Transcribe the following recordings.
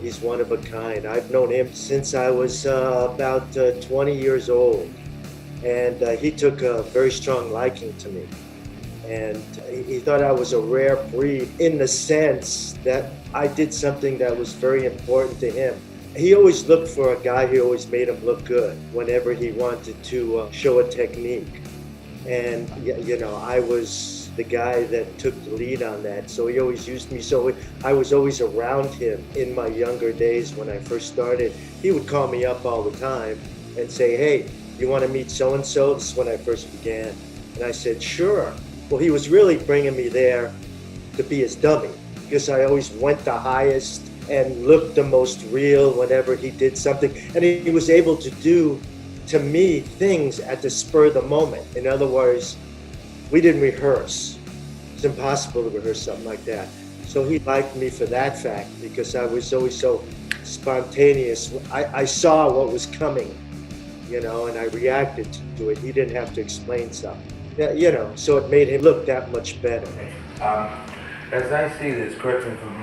he's one of a kind. I've known him since I was about 20 years old, and he took a very strong liking to me. And he thought I was a rare breed in the sense that I did something that was very important to him. He always looked for a guy who always made him look good whenever he wanted to show a technique. And, you know, I was the guy that took the lead on that. So he always used me. So I was always around him in my younger days when I first started. He would call me up all the time and say, hey, you want to meet so-and-so? This is when I first began. And I said, sure. Well, he was really bringing me there to be his dummy because I always went the highest and looked the most real whenever he did something. And he was able to do, to me, things at the spur of the moment. In other words, we didn't rehearse. It's impossible to rehearse something like that. So he liked me for that fact because I was always so spontaneous. I saw what was coming, you know, and I reacted to it. He didn't have to explain something. Yeah, you know, so it made him look that much better. As I see this question from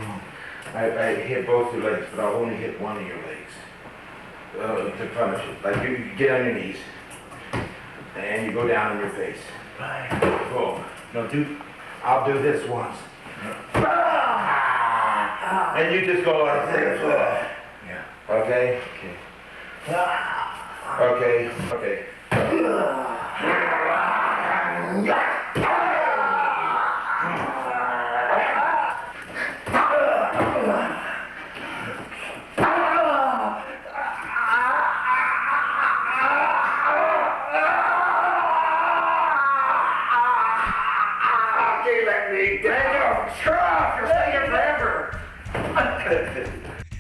I hit both your legs, but I'll only hit one of your legs to punish it. Like you get on your knees and you go down on your face. Boom. No, I'll do this once. And you just go like this. Yeah. Okay? Okay. Okay.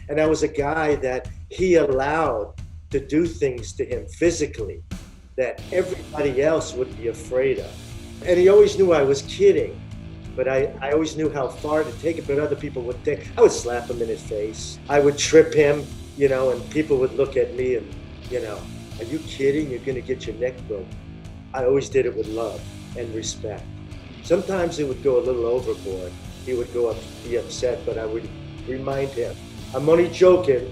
And I was a guy that he allowed to do things to him physically that everybody else would be afraid of. And he always knew I was kidding, but I always knew how far to take it, but other people would take. I would slap him in his face. I would trip him, you know, and people would look at me and, you know, are you kidding? You're gonna get your neck broken. I always did it with love and respect. Sometimes it would go a little overboard. He would go up, be upset, but I would remind him, I'm only joking.